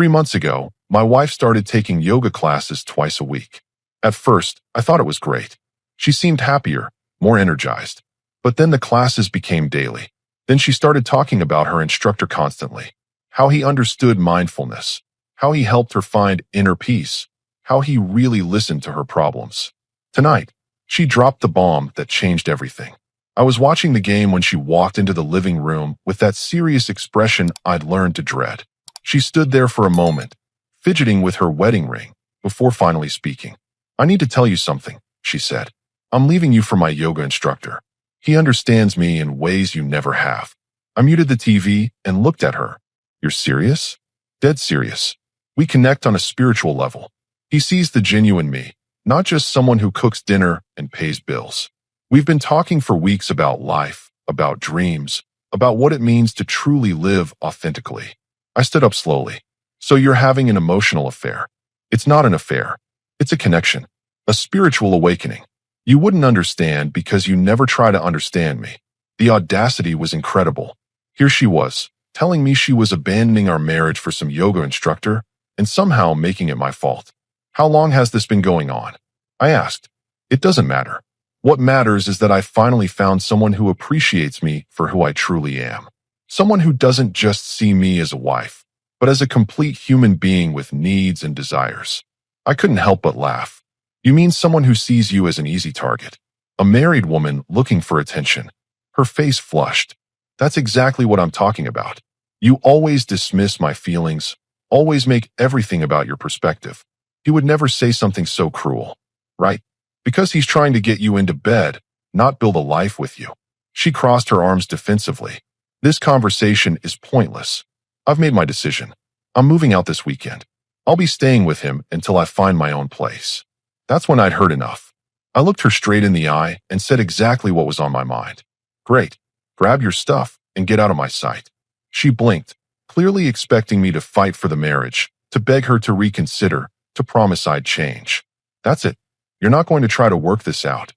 3 months ago, my wife started taking yoga classes twice a week. At first, I thought it was great. She seemed happier, more energized. But then the classes became daily. Then she started talking about her instructor constantly. How he understood mindfulness. How he helped her find inner peace. How he really listened to her problems. Tonight, she dropped the bomb that changed everything. I was watching the game when she walked into the living room with that serious expression I'd learned to dread. She stood there for a moment, fidgeting with her wedding ring, before finally speaking. "I need to tell you something," she said. "I'm leaving you for my yoga instructor. He understands me in ways you never have." I muted the TV and looked at her. "You're serious?" "Dead serious. We connect on a spiritual level. He sees the genuine me, not just someone who cooks dinner and pays bills. We've been talking for weeks about life, about dreams, about what it means to truly live authentically." I stood up slowly. "So you're having an emotional affair." "It's not an affair. It's a connection, a spiritual awakening. You wouldn't understand because you never try to understand me." The audacity was incredible. Here she was, telling me she was abandoning our marriage for some yoga instructor and somehow making it my fault. "How long has this been going on?" I asked. "It doesn't matter. What matters is that I finally found someone who appreciates me for who I truly am. Someone who doesn't just see me as a wife, but as a complete human being with needs and desires." I couldn't help but laugh. "You mean someone who sees you as an easy target? A married woman looking for attention?" Her face flushed. "That's exactly what I'm talking about. You always dismiss my feelings, always make everything about your perspective. He would never say something so cruel, right? Because he's trying to get you into bed, not build a life with you." She crossed her arms defensively. "This conversation is pointless. I've made my decision. I'm moving out this weekend. I'll be staying with him until I find my own place." That's when I'd heard enough. I looked her straight in the eye and said exactly what was on my mind. "Great. Grab your stuff and get out of my sight." She blinked, clearly expecting me to fight for the marriage, to beg her to reconsider, to promise I'd change. "That's it. You're not going to try to work this out."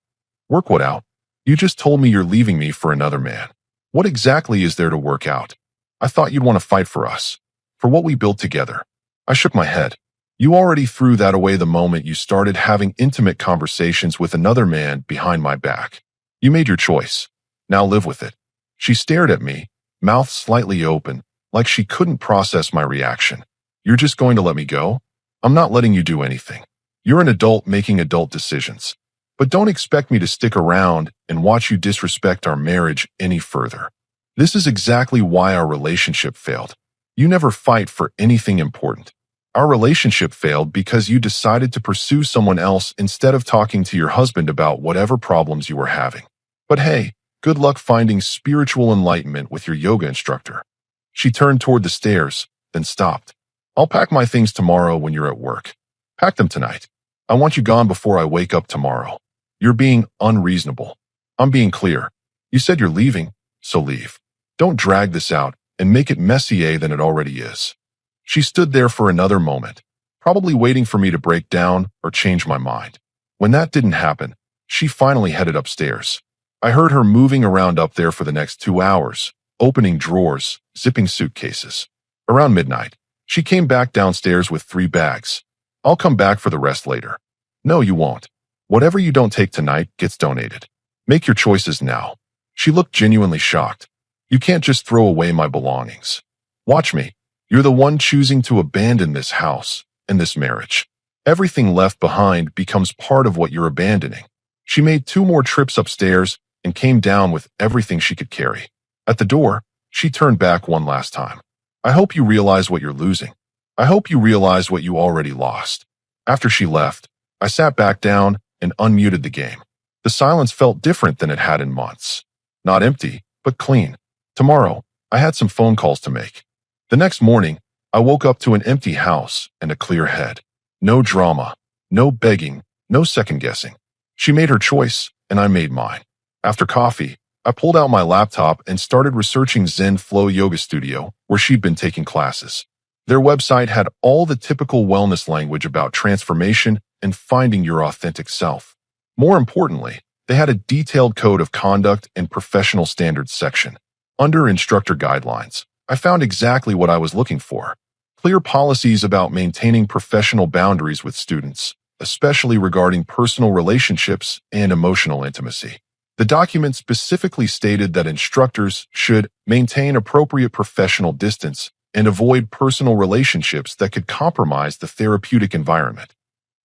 "Work what out? You just told me you're leaving me for another man. What exactly is there to work out? I thought you'd want to fight for us, for what we built together." I shook my head. "You already threw that away the moment you started having intimate conversations with another man behind my back. You made your choice. Now live with it." She stared at me, mouth slightly open, like she couldn't process my reaction. "You're just going to let me go?" "I'm not letting you do anything. You're an adult making adult decisions. But don't expect me to stick around and watch you disrespect our marriage any further. This is exactly why our relationship failed. You never fight for anything important. Our relationship failed because you decided to pursue someone else instead of talking to your husband about whatever problems you were having. But hey, good luck finding spiritual enlightenment with your yoga instructor." She turned toward the stairs, then stopped. "I'll pack my things tomorrow when you're at work. Pack them tonight. I want you gone before I wake up tomorrow." "You're being unreasonable." "I'm being clear. You said you're leaving, so leave. Don't drag this out and make it messier than it already is." She stood there for another moment, probably waiting for me to break down or change my mind. When that didn't happen, she finally headed upstairs. I heard her moving around up there for the next 2 hours, opening drawers, zipping suitcases. Around midnight, she came back downstairs with 3 bags. "I'll come back for the rest later." "No, you won't. Whatever you don't take tonight gets donated. Make your choices now." She looked genuinely shocked. "You can't just throw away my belongings. Watch me. You're the one choosing to abandon this house and this marriage. Everything left behind becomes part of what you're abandoning." She made 2 more trips upstairs and came down with everything she could carry. At the door, she turned back one last time. "I hope you realize what you're losing. I hope you realize what you already lost." After she left, I sat back down and unmuted the game. The silence felt different than it had in months. Not empty, but clean. Tomorrow, I had some phone calls to make. The next morning, I woke up to an empty house and a clear head. No drama, no begging, no second-guessing. She made her choice, and I made mine. After coffee, I pulled out my laptop and started researching Zen Flow Yoga Studio, where she'd been taking classes. Their website had all the typical wellness language about transformation and finding your authentic self. More importantly, they had a detailed code of conduct and professional standards section. Under instructor guidelines, I found exactly what I was looking for. Clear policies about maintaining professional boundaries with students, especially regarding personal relationships and emotional intimacy. The document specifically stated that instructors should maintain appropriate professional distance and avoid personal relationships that could compromise the therapeutic environment.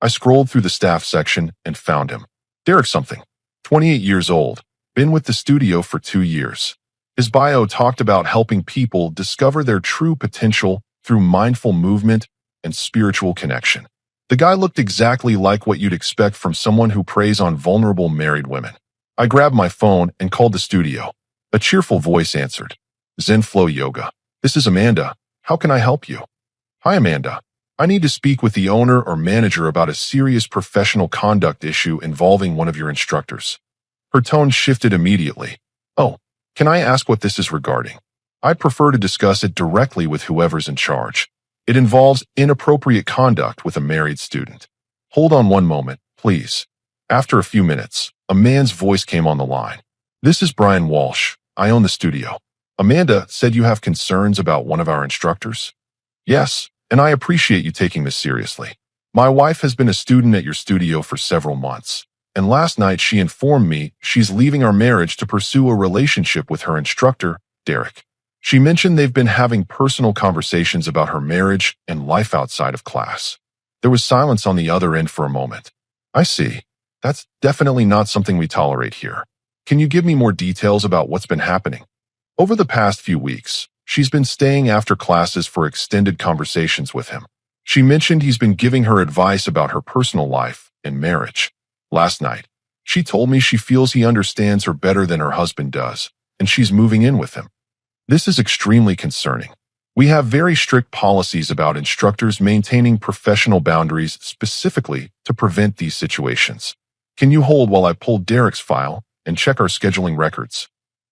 I scrolled through the staff section and found him. Derek something, 28 years old, been with the studio for 2 years. His bio talked about helping people discover their true potential through mindful movement and spiritual connection. The guy looked exactly like what you'd expect from someone who preys on vulnerable married women. I grabbed my phone and called the studio. A cheerful voice answered. Zen Flow Yoga. This is Amanda. How can I help you? Hi, Amanda. I need to speak with the owner or manager about a serious professional conduct issue involving one of your instructors. Her tone shifted immediately. Oh, can I ask what this is regarding? I'd prefer to discuss it directly with whoever's in charge. It involves inappropriate conduct with a married student. Hold on one moment, please. After a few minutes, a man's voice came on the line. This is Brian Walsh. I own the studio. Amanda said you have concerns about one of our instructors? Yes, and I appreciate you taking this seriously. My wife has been a student at your studio for several months, and last night she informed me she's leaving our marriage to pursue a relationship with her instructor, Derek. She mentioned they've been having personal conversations about her marriage and life outside of class. There was silence on the other end for a moment. I see. That's definitely not something we tolerate here. Can you give me more details about what's been happening? Over the past few weeks, she's been staying after classes for extended conversations with him. She mentioned he's been giving her advice about her personal life and marriage. Last night, she told me she feels he understands her better than her husband does, and she's moving in with him. This is extremely concerning. We have very strict policies about instructors maintaining professional boundaries specifically to prevent these situations. Can you hold while I pull Derek's file and check our scheduling records?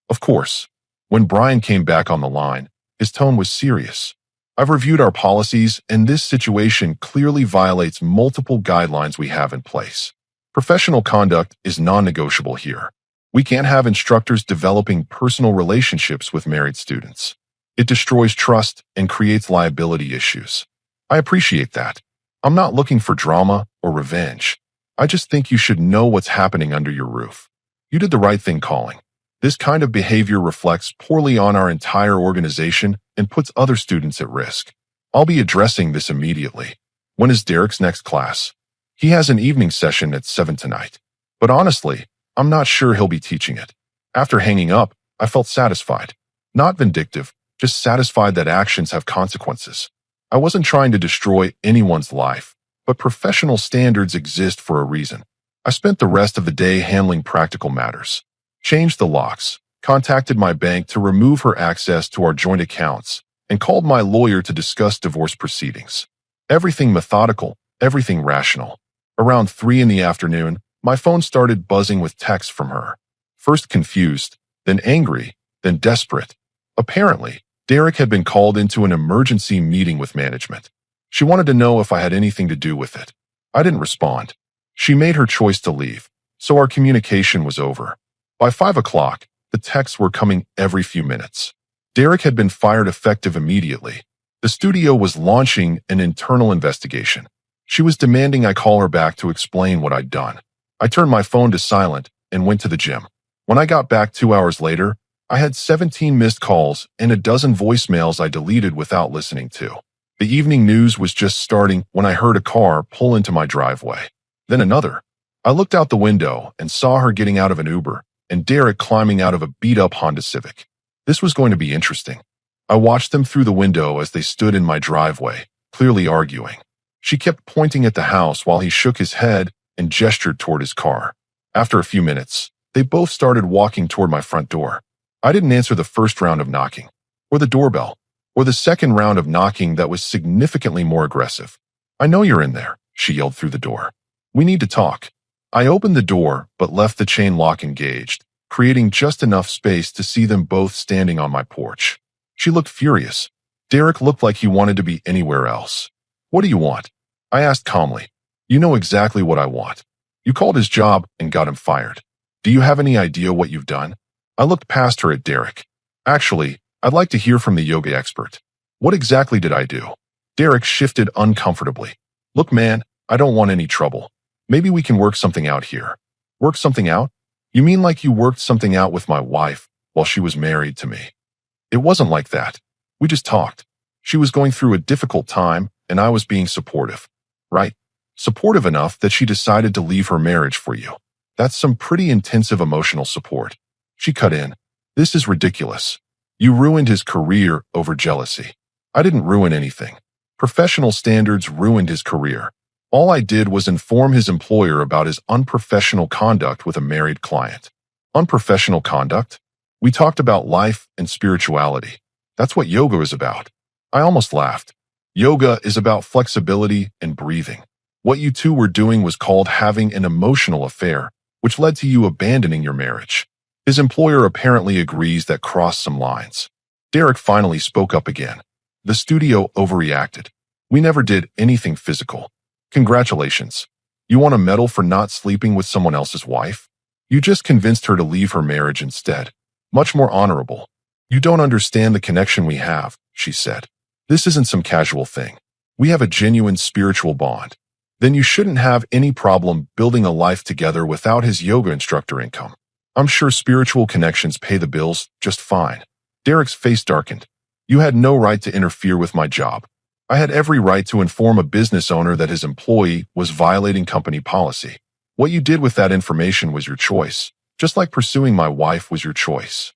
Of course. When Brian came back on the line, his tone was serious. I've reviewed our policies, and this situation clearly violates multiple guidelines we have in place. Professional conduct is non-negotiable here. We can't have instructors developing personal relationships with married students. It destroys trust and creates liability issues. I appreciate that. I'm not looking for drama or revenge. I just think you should know what's happening under your roof. You did the right thing calling. This kind of behavior reflects poorly on our entire organization and puts other students at risk. I'll be addressing this immediately. When is Derek's next class? He has an evening session at 7 tonight. But honestly, I'm not sure he'll be teaching it. After hanging up, I felt satisfied. Not vindictive, just satisfied that actions have consequences. I wasn't trying to destroy anyone's life, but professional standards exist for a reason. I spent the rest of the day handling practical matters. Changed the locks, contacted my bank to remove her access to our joint accounts, and called my lawyer to discuss divorce proceedings. Everything methodical, everything rational. Around 3 in the afternoon, my phone started buzzing with texts from her. First confused, then angry, then desperate. Apparently, Derek had been called into an emergency meeting with management. She wanted to know if I had anything to do with it. I didn't respond. She made her choice to leave, so our communication was over. By 5 o'clock, the texts were coming every few minutes. Derek had been fired effective immediately. The studio was launching an internal investigation. She was demanding I call her back to explain what I'd done. I turned my phone to silent and went to the gym. When I got back 2 hours later, I had 17 missed calls and a dozen voicemails I deleted without listening to. The evening news was just starting when I heard a car pull into my driveway. Then another. I looked out the window and saw her getting out of an Uber and Derek climbing out of a beat-up Honda Civic. This was going to be interesting. I watched them through the window as they stood in my driveway, clearly arguing. She kept pointing at the house while he shook his head and gestured toward his car. After a few minutes, they both started walking toward my front door. I didn't answer the first round of knocking, or the doorbell, or the second round of knocking that was significantly more aggressive. I know you're in there, she yelled through the door. We need to talk. I opened the door but left the chain lock engaged, creating just enough space to see them both standing on my porch. She looked furious. Derek looked like he wanted to be anywhere else. What do you want? I asked calmly. You know exactly what I want. You called his job and got him fired. Do you have any idea what you've done? I looked past her at Derek. Actually, I'd like to hear from the yoga expert. What exactly did I do? Derek shifted uncomfortably. Look, man, I don't want any trouble. Maybe we can work something out here. Work something out? You mean like you worked something out with my wife while she was married to me? It wasn't like that. We just talked. She was going through a difficult time, and I was being supportive. Right? Supportive enough that she decided to leave her marriage for you. That's some pretty intensive emotional support. She cut in. This is ridiculous. You ruined his career over jealousy. I didn't ruin anything. Professional standards ruined his career. All I did was inform his employer about his unprofessional conduct with a married client. Unprofessional conduct? We talked about life and spirituality. That's what yoga is about. I almost laughed. Yoga is about flexibility and breathing. What you two were doing was called having an emotional affair, which led to you abandoning your marriage. His employer apparently agrees that crossed some lines. Derek finally spoke up again. The studio overreacted. We never did anything physical. Congratulations. You want a medal for not sleeping with someone else's wife? You just convinced her to leave her marriage instead. Much more honorable. You don't understand the connection we have, she said. This isn't some casual thing. We have a genuine spiritual bond. Then you shouldn't have any problem building a life together without his yoga instructor income. I'm sure spiritual connections pay the bills just fine. Derek's face darkened. You had no right to interfere with my job. I had every right to inform a business owner that his employee was violating company policy. What you did with that information was your choice, just like pursuing my wife was your choice.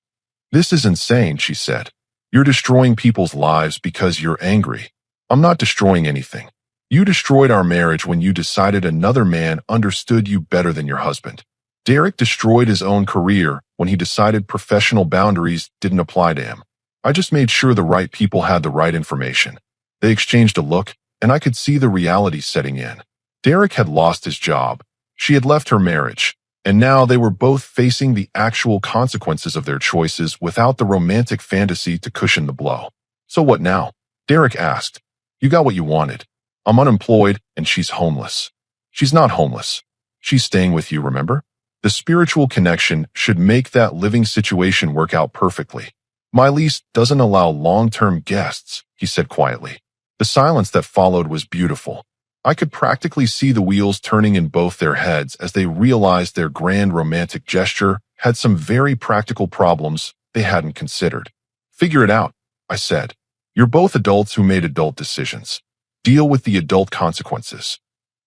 This is insane, she said. You're destroying people's lives because you're angry. I'm not destroying anything. You destroyed our marriage when you decided another man understood you better than your husband. Derek destroyed his own career when he decided professional boundaries didn't apply to him. I just made sure the right people had the right information. They exchanged a look, and I could see the reality setting in. Derek had lost his job. She had left her marriage, and now they were both facing the actual consequences of their choices without the romantic fantasy to cushion the blow. So what now? Derek asked. You got what you wanted. I'm unemployed, and she's homeless. She's not homeless. She's staying with you, remember? The spiritual connection should make that living situation work out perfectly. My lease doesn't allow long-term guests, he said quietly. The silence that followed was beautiful. I could practically see the wheels turning in both their heads as they realized their grand romantic gesture had some very practical problems they hadn't considered. Figure it out, I said. You're both adults who made adult decisions. Deal with the adult consequences.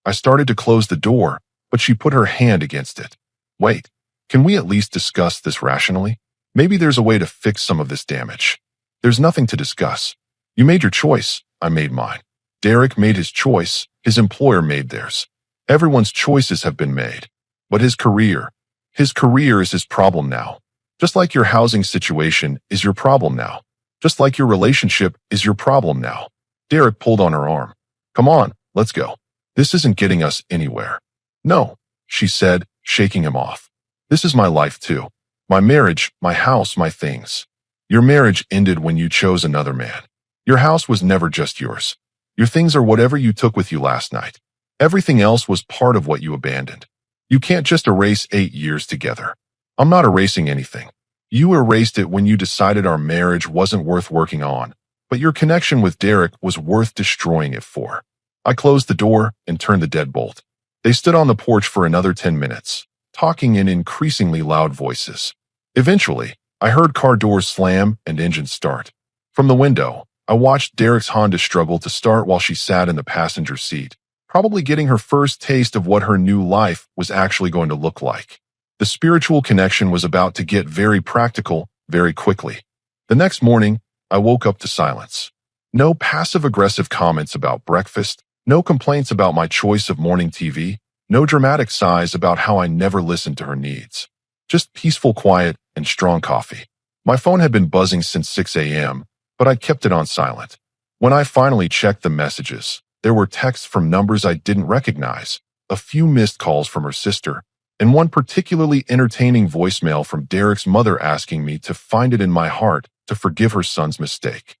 I started to close the door, but she put her hand against it. Wait, can we at least discuss this rationally? Maybe there's a way to fix some of this damage. There's nothing to discuss. You made your choice. I made mine. Derek made his choice. His employer made theirs. Everyone's choices have been made. But his career is his problem now. Just like your housing situation is your problem now. Just like your relationship is your problem now. Derek pulled on her arm. Come on, let's go. This isn't getting us anywhere. No, she said, shaking him off. This is my life too. My marriage, my house, my things. Your marriage ended when you chose another man. Your house was never just yours. Your things are whatever you took with you last night. Everything else was part of what you abandoned. You can't just erase 8 years together. I'm not erasing anything. You erased it when you decided our marriage wasn't worth working on, but your connection with Derek was worth destroying it for. I closed the door and turned the deadbolt. They stood on the porch for another 10 minutes, talking in increasingly loud voices. Eventually, I heard car doors slam and engines start. From the window, I watched Derek's Honda struggle to start while she sat in the passenger seat, probably getting her first taste of what her new life was actually going to look like. The spiritual connection was about to get very practical very quickly. The next morning, I woke up to silence. No passive-aggressive comments about breakfast, no complaints about my choice of morning TV, no dramatic sighs about how I never listened to her needs. Just peaceful quiet and strong coffee. My phone had been buzzing since 6 a.m., but I kept it on silent. When I finally checked the messages, there were texts from numbers I didn't recognize, a few missed calls from her sister, and one particularly entertaining voicemail from Derek's mother asking me to find it in my heart to forgive her son's mistake.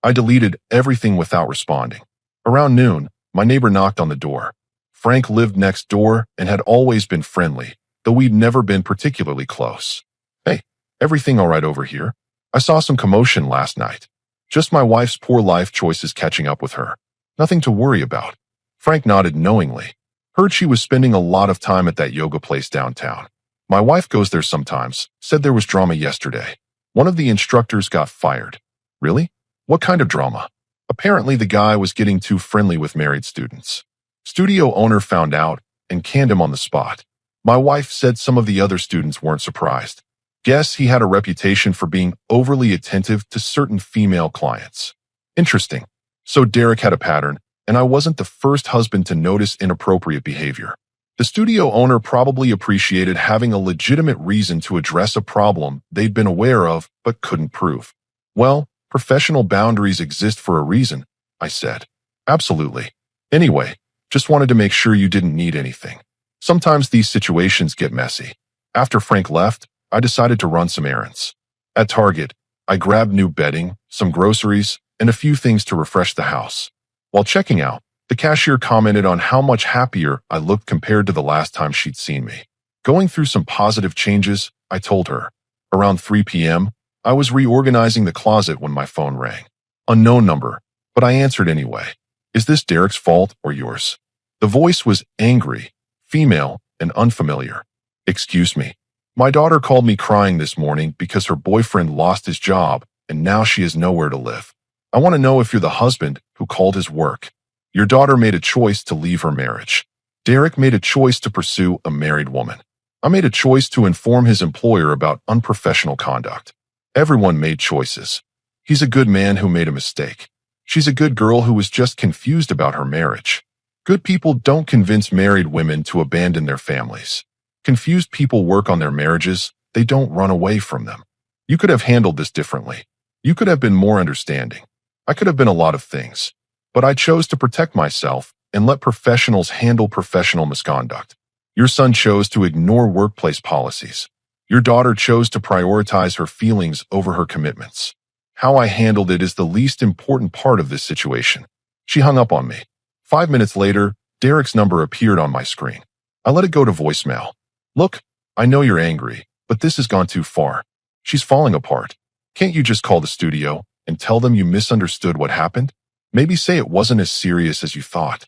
I deleted everything without responding. Around noon, my neighbor knocked on the door. Frank lived next door and had always been friendly, though we'd never been particularly close. Hey, everything all right over here? I saw some commotion last night. Just my wife's poor life choices catching up with her. Nothing to worry about. Frank nodded knowingly. Heard she was spending a lot of time at that yoga place downtown. My wife goes there sometimes, said there was drama yesterday. One of the instructors got fired. Really? What kind of drama? Apparently the guy was getting too friendly with married students. Studio owner found out and canned him on the spot. My wife said some of the other students weren't surprised. Guess he had a reputation for being overly attentive to certain female clients. Interesting. So Derek had a pattern, and I wasn't the first husband to notice inappropriate behavior. The studio owner probably appreciated having a legitimate reason to address a problem they'd been aware of but couldn't prove. Well, professional boundaries exist for a reason, I said. Absolutely. Anyway, just wanted to make sure you didn't need anything. Sometimes these situations get messy. After Frank left, I decided to run some errands. At Target, I grabbed new bedding, some groceries, and a few things to refresh the house. While checking out, the cashier commented on how much happier I looked compared to the last time she'd seen me. Going through some positive changes, I told her. Around 3 p.m., I was reorganizing the closet when my phone rang. Unknown number, but I answered anyway. Is this Derek's fault or yours? The voice was angry, female, and unfamiliar. Excuse me. My daughter called me crying this morning because her boyfriend lost his job and now she has nowhere to live. I want to know if you're the husband who called his work. Your daughter made a choice to leave her marriage. Derek made a choice to pursue a married woman. I made a choice to inform his employer about unprofessional conduct. Everyone made choices. He's a good man who made a mistake. She's a good girl who was just confused about her marriage. Good people don't convince married women to abandon their families. Confused people work on their marriages, they don't run away from them. You could have handled this differently. You could have been more understanding. I could have been a lot of things. But I chose to protect myself and let professionals handle professional misconduct. Your son chose to ignore workplace policies. Your daughter chose to prioritize her feelings over her commitments. How I handled it is the least important part of this situation. She hung up on me. 5 minutes later, Derek's number appeared on my screen. I let it go to voicemail. Look, I know you're angry, but this has gone too far. She's falling apart. Can't you just call the studio and tell them you misunderstood what happened? Maybe say it wasn't as serious as you thought.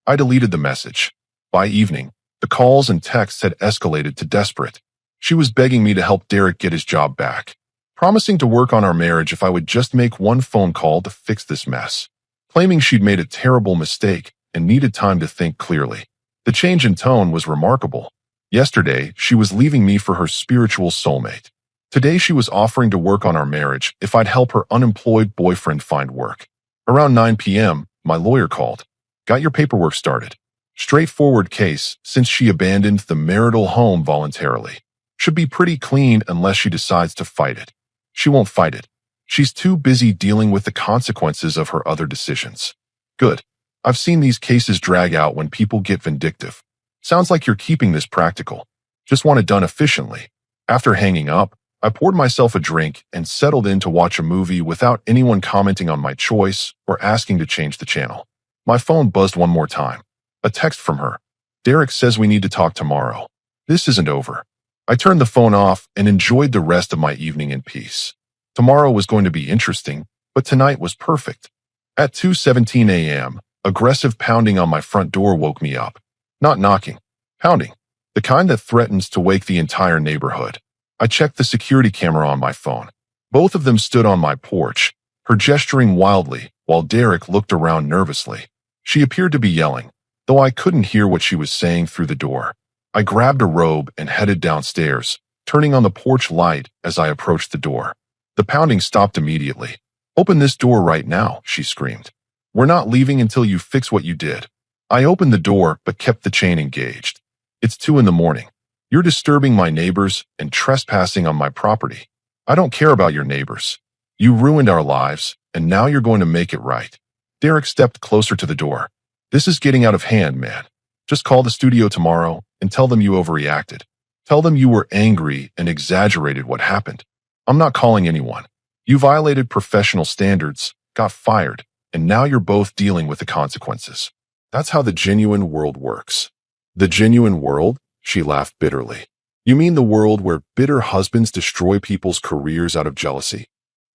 I deleted the message. By evening, the calls and texts had escalated to desperate. She was begging me to help Derek get his job back, promising to work on our marriage if I would just make one phone call to fix this mess, claiming she'd made a terrible mistake and needed time to think clearly. The change in tone was remarkable. Yesterday, she was leaving me for her spiritual soulmate. Today, she was offering to work on our marriage if I'd help her unemployed boyfriend find work. Around 9 p.m., my lawyer called. Got your paperwork started. Straightforward case since she abandoned the marital home voluntarily. Should be pretty clean unless she decides to fight it. She won't fight it. She's too busy dealing with the consequences of her other decisions. Good. I've seen these cases drag out when people get vindictive. Sounds like you're keeping this practical. Just want it done efficiently. After hanging up, I poured myself a drink and settled in to watch a movie without anyone commenting on my choice or asking to change the channel. My phone buzzed one more time. A text from her. Derek says we need to talk tomorrow. This isn't over. I turned the phone off and enjoyed the rest of my evening in peace. Tomorrow was going to be interesting, but tonight was perfect. At 2:17 a.m., aggressive pounding on my front door woke me up. Not knocking, pounding. The kind that threatens to wake the entire neighborhood. I checked the security camera on my phone. Both of them stood on my porch, her gesturing wildly while Derek looked around nervously. She appeared to be yelling, though I couldn't hear what she was saying through the door. I grabbed a robe and headed downstairs, turning on the porch light as I approached the door. The pounding stopped immediately. Open this door right now, she screamed. We're not leaving until you fix what you did. I opened the door but kept the chain engaged. It's 2 a.m. You're disturbing my neighbors and trespassing on my property. I don't care about your neighbors. You ruined our lives, and now you're going to make it right. Derek stepped closer to the door. This is getting out of hand, man. Just call the studio tomorrow and tell them you overreacted. Tell them you were angry and exaggerated what happened. I'm not calling anyone. You violated professional standards, got fired, and now you're both dealing with the consequences. That's how the genuine world works. The genuine world? She laughed bitterly. You mean the world where bitter husbands destroy people's careers out of jealousy?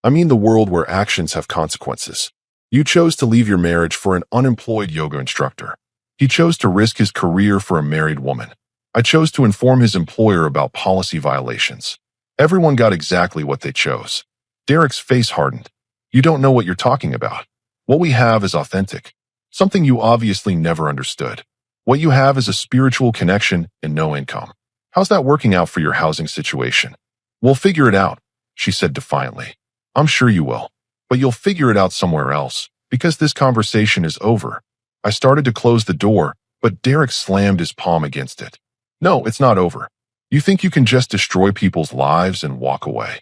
I mean the world where actions have consequences. You chose to leave your marriage for an unemployed yoga instructor. He chose to risk his career for a married woman. I chose to inform his employer about policy violations. Everyone got exactly what they chose. Derek's face hardened. You don't know what you're talking about. What we have is authentic. Something you obviously never understood. What you have is a spiritual connection and no income. How's that working out for your housing situation? We'll figure it out, she said defiantly. I'm sure you will. But you'll figure it out somewhere else, because this conversation is over. I started to close the door, but Derek slammed his palm against it. No, it's not over. You think you can just destroy people's lives and walk away.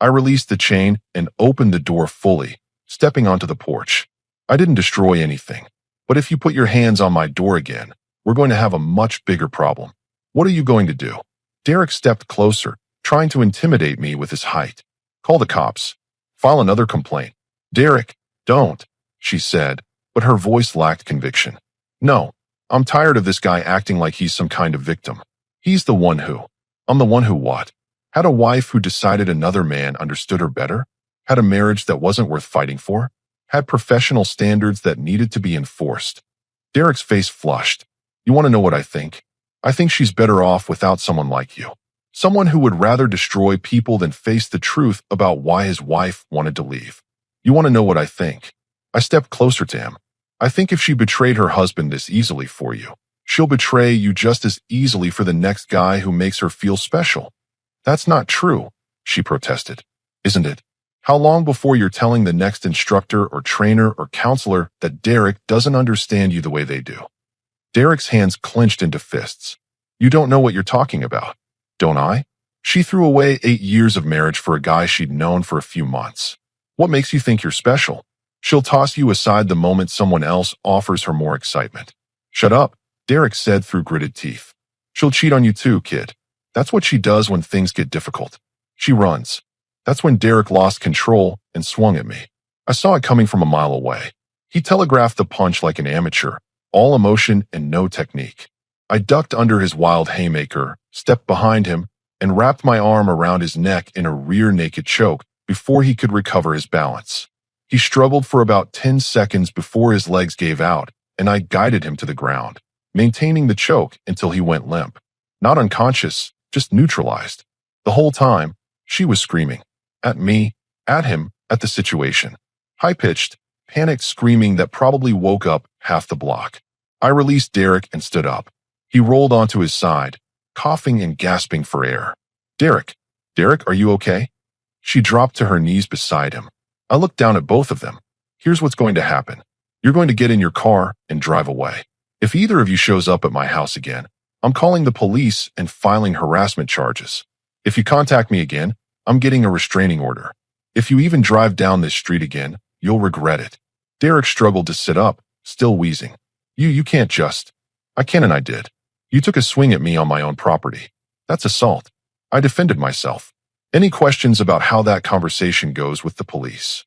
I released the chain and opened the door fully, stepping onto the porch. I didn't destroy anything. But if you put your hands on my door again, we're going to have a much bigger problem. What are you going to do? Derek stepped closer, trying to intimidate me with his height. Call the cops. File another complaint. Derek, don't, she said, but her voice lacked conviction. No, I'm tired of this guy acting like he's some kind of victim. He's the one who. I'm the one who what? Had a wife who decided another man understood her better? Had a marriage that wasn't worth fighting for? Had professional standards that needed to be enforced? Derek's face flushed. You want to know what I think? I think she's better off without someone like you. Someone who would rather destroy people than face the truth about why his wife wanted to leave. You want to know what I think? I stepped closer to him. I think if she betrayed her husband this easily for you, she'll betray you just as easily for the next guy who makes her feel special. That's not true, she protested. Isn't it? How long before you're telling the next instructor or trainer or counselor that Derek doesn't understand you the way they do? Derek's hands clenched into fists. You don't know what you're talking about, don't I? She threw away 8 years of marriage for a guy she'd known for a few months. What makes you think you're special? She'll toss you aside the moment someone else offers her more excitement. Shut up, Derek said through gritted teeth. She'll cheat on you too, kid. That's what she does when things get difficult. She runs. That's when Derek lost control and swung at me. I saw it coming from a mile away. He telegraphed the punch like an amateur, all emotion and no technique. I ducked under his wild haymaker, stepped behind him, and wrapped my arm around his neck in a rear naked choke before he could recover his balance. He struggled for about 10 seconds before his legs gave out, and I guided him to the ground, maintaining the choke until he went limp. Not unconscious, just neutralized. The whole time, she was screaming. At me, at him, at the situation. High-pitched, panicked screaming that probably woke up half the block. I released Derek and stood up. He rolled onto his side, coughing and gasping for air. Derek, are you okay? She dropped to her knees beside him. I looked down at both of them. Here's what's going to happen. You're going to get in your car and drive away. If either of you shows up at my house again, I'm calling the police and filing harassment charges. If you contact me again, I'm getting a restraining order. If you even drive down this street again, you'll regret it. Derek struggled to sit up, still wheezing. You can't just. I can and I did. You took a swing at me on my own property. That's assault. I defended myself. Any questions about how that conversation goes with the police?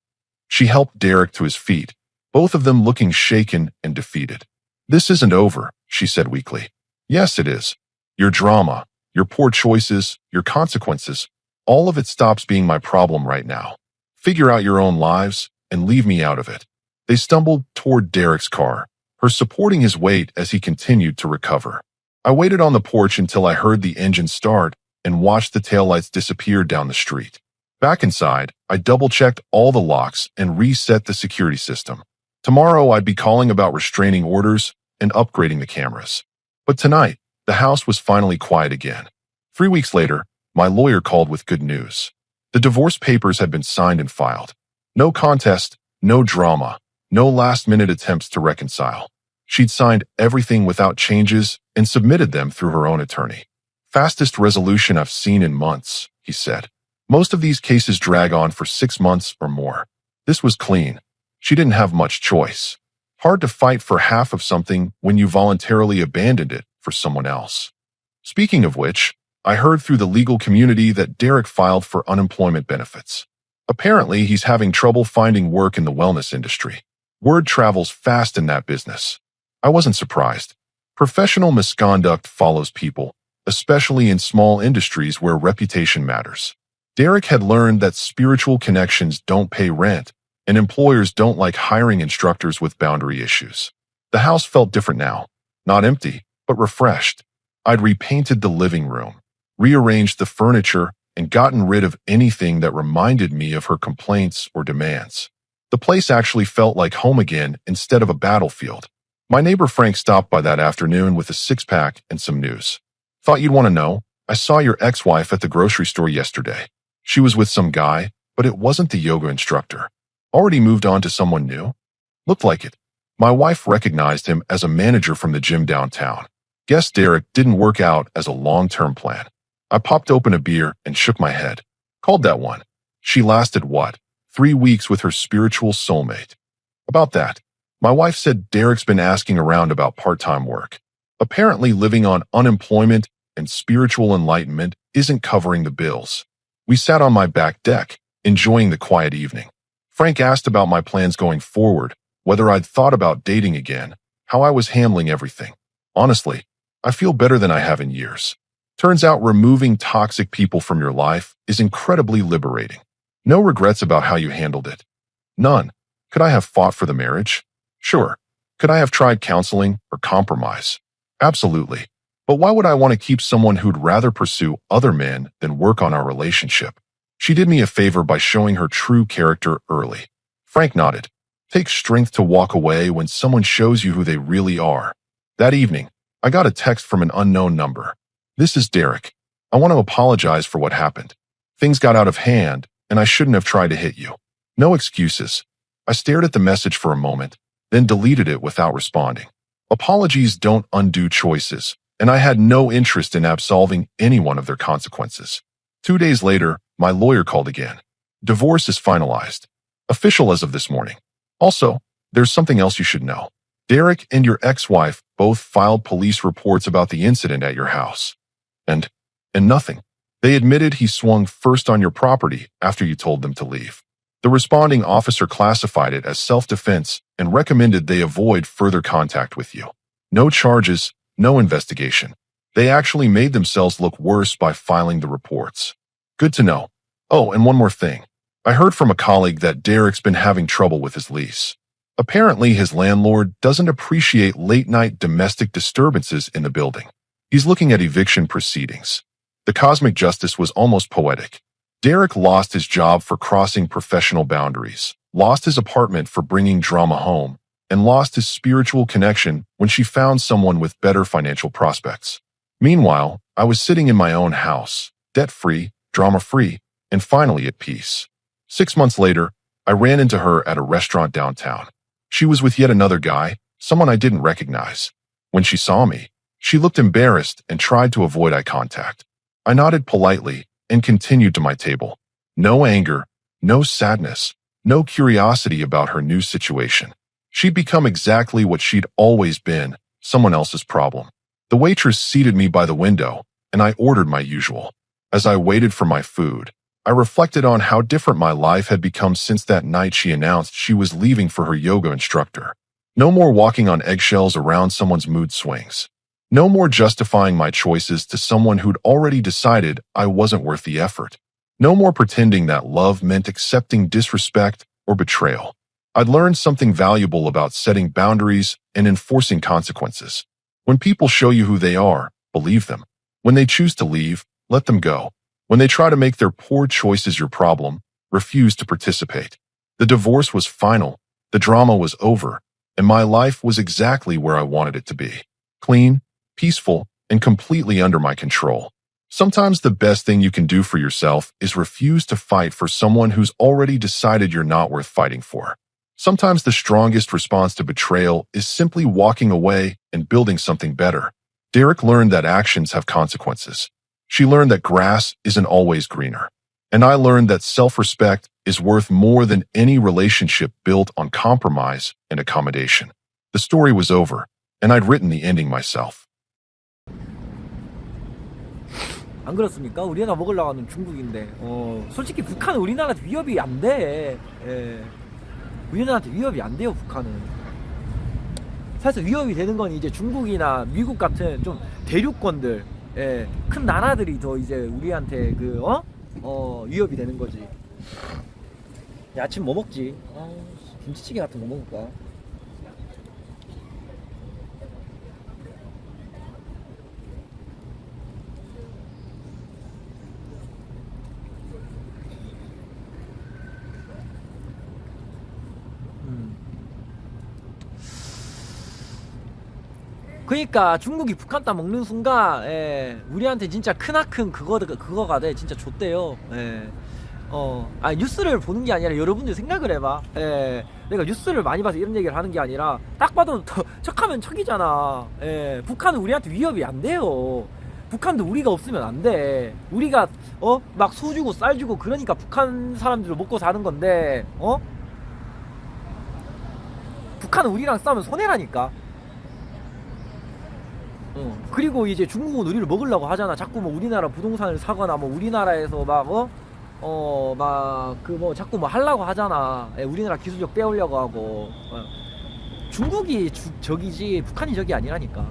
She helped Derek to his feet, both of them looking shaken and defeated. This isn't over, she said weakly. Yes, it is. Your drama, your poor choices, your consequences, all of it stops being my problem right now. Figure out your own lives and leave me out of it. They stumbled toward Derek's car, her supporting his weight as he continued to recover. I waited on the porch until I heard the engine start and watched the taillights disappear down the street. Back inside, I double-checked all the locks and reset the security system. Tomorrow, I'd be calling about restraining orders and upgrading the cameras. But tonight, the house was finally quiet again. 3 weeks later, my lawyer called with good news. The divorce papers had been signed and filed. No contest, no drama, no last-minute attempts to reconcile. She'd signed everything without changes and submitted them through her own attorney. Fastest resolution I've seen in months, he said. Most of these cases drag on for 6 months or more. This was clean. She didn't have much choice. Hard to fight for half of something when you voluntarily abandoned it for someone else. Speaking of which, I heard through the legal community that Derek filed for unemployment benefits. Apparently, he's having trouble finding work in the wellness industry. Word travels fast in that business. I wasn't surprised. Professional misconduct follows people, especially in small industries where reputation matters. Derek had learned that spiritual connections don't pay rent, and employers don't like hiring instructors with boundary issues. The house felt different now, not empty, but refreshed. I'd repainted the living room, rearranged the furniture, and gotten rid of anything that reminded me of her complaints or demands. The place actually felt like home again instead of a battlefield. My neighbor Frank stopped by that afternoon with a six-pack and some news. Thought you'd want to know. I saw your ex-wife at the grocery store yesterday. She was with some guy, but it wasn't the yoga instructor. Already moved on to someone new? Looked like it. My wife recognized him as a manager from the gym downtown. Guess Derek didn't work out as a long-term plan. I popped open a beer and shook my head. Called that one. She lasted what? 3 weeks with her spiritual soulmate. About that, my wife said Derek's been asking around about part-time work. Apparently living on unemployment and spiritual enlightenment isn't covering the bills. We sat on my back deck, enjoying the quiet evening. Frank asked about my plans going forward, whether I'd thought about dating again, how I was handling everything. Honestly, I feel better than I have in years. Turns out removing toxic people from your life is incredibly liberating. No regrets about how you handled it. None. Could I have fought for the marriage? Sure. Could I have tried counseling or compromise? Absolutely. But why would I want to keep someone who'd rather pursue other men than work on our relationship? She did me a favor by showing her true character early. Frank nodded. Takes strength to walk away when someone shows you who they really are. That evening, I got a text from an unknown number. This is Derek. I want to apologize for what happened. Things got out of hand, and I shouldn't have tried to hit you. No excuses. I stared at the message for a moment, then deleted it without responding. Apologies don't undo choices, and I had no interest in absolving anyone of their consequences. 2 days later, my lawyer called again. Divorce is finalized. Official as of this morning. Also, there's something else you should know. Derek and your ex-wife both filed police reports about the incident at your house. And nothing. They admitted he swung first on your property after you told them to leave. The responding officer classified it as self-defense and recommended they avoid further contact with you. No charges, no investigation. They actually made themselves look worse by filing the reports. Good to know. Oh, and one more thing. I heard from a colleague that Derek's been having trouble with his lease. Apparently, his landlord doesn't appreciate late-night domestic disturbances in the building. He's looking at eviction proceedings. The cosmic justice was almost poetic. Derek lost his job for crossing professional boundaries, lost his apartment for bringing drama home, and lost his spiritual connection when she found someone with better financial prospects. Meanwhile, I was sitting in my own house, debt-free, drama-free, and finally at peace. 6 months later, I ran into her at a restaurant downtown. She was with yet another guy, someone I didn't recognize. When she saw me, she looked embarrassed and tried to avoid eye contact. I nodded politely and continued to my table. No anger, no sadness, no curiosity about her new situation. She'd become exactly what she'd always been, someone else's problem. The waitress seated me by the window, and I ordered my usual. As I waited for my food, I reflected on how different my life had become since that night she announced she was leaving for her yoga instructor. No more walking on eggshells around someone's mood swings. No more justifying my choices to someone who'd already decided I wasn't worth the effort. No more pretending that love meant accepting disrespect or betrayal. I'd learned something valuable about setting boundaries and enforcing consequences. When people show you who they are, believe them. When they choose to leave, let them go. When they try to make their poor choices your problem, refuse to participate. The divorce was final, the drama was over, and my life was exactly where I wanted it to be. Clean, peaceful, and completely under my control. Sometimes the best thing you can do for yourself is refuse to fight for someone who's already decided you're not worth fighting for. Sometimes the strongest response to betrayal is simply walking away and building something better. Derek learned that actions have consequences. She learned that grass isn't always greener. And I learned that self-respect is worth more than any relationship built on compromise and accommodation. The story was over, and I'd written the ending myself. 안 그렇습니까? 우리나라 먹으려고 하는 중국인데 솔직히 북한은 우리나라한테 위협이 안 돼. 예. 우리나라한테 위협이 안 돼요, 북한은. 사실 위협이 되는 건 이제 중국이나 미국 같은 좀 대륙권들, 예, 큰 나라들이 더 이제 우리한테 위협이 되는 거지. 야, 아침 뭐 먹지? 아, 김치찌개 같은 거 먹을까? 그러니까 중국이 북한 땅 먹는 순간, 우리한테 진짜 크나큰 그거가 돼. 진짜 좆대요. 뉴스를 보는 게 아니라 여러분들 생각을 해봐. 내가 뉴스를 많이 봐서 이런 얘기를 하는 게 아니라 딱 봐도 척하면 척이잖아. 북한은 우리한테 위협이 안 돼요. 북한도 우리가 없으면 안 돼. 우리가 막 소 주고 쌀 주고 그러니까 북한 사람들도 먹고 사는 건데, 북한은 우리랑 싸우면 손해라니까. 그리고 이제 중국은 우리를 먹으려고 하잖아. 자꾸 뭐 우리나라 부동산을 사거나 뭐 우리나라에서 자꾸 뭐 하려고 하잖아. 우리나라 기술력 빼오려고 하고. 중국이 적이지 북한이 적이 아니라니까.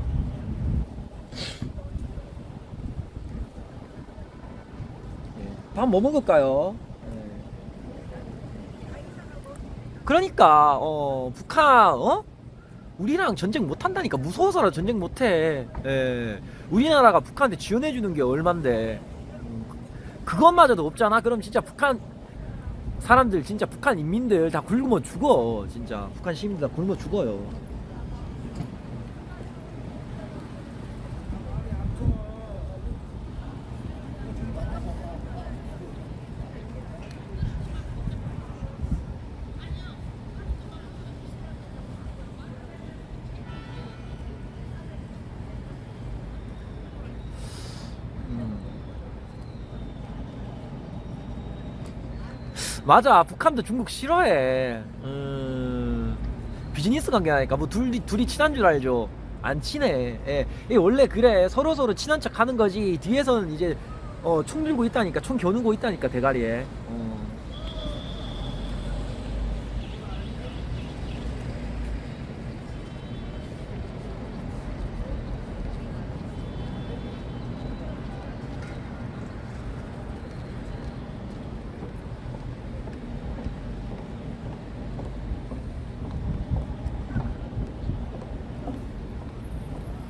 밥 뭐 먹을까요? 그러니까 북한 우리랑 전쟁 못 한다니까. 무서워서라 전쟁 못 해. 우리나라가 북한한테 지원해 주는 게 얼만데. 그것마저도 없잖아. 그럼 진짜 북한 사람들, 진짜 북한 인민들 다 굶어 죽어. 진짜 북한 시민들 다 굶어 죽어요. 맞아, 북한도 중국 싫어해. 비즈니스 관계라니까. 뭐 둘이 친한 줄 알죠. 안 친해. 이게 원래 그래. 서로 친한 척 하는 거지. 뒤에서는 이제 총 들고 있다니까. 총 겨누고 있다니까, 대가리에.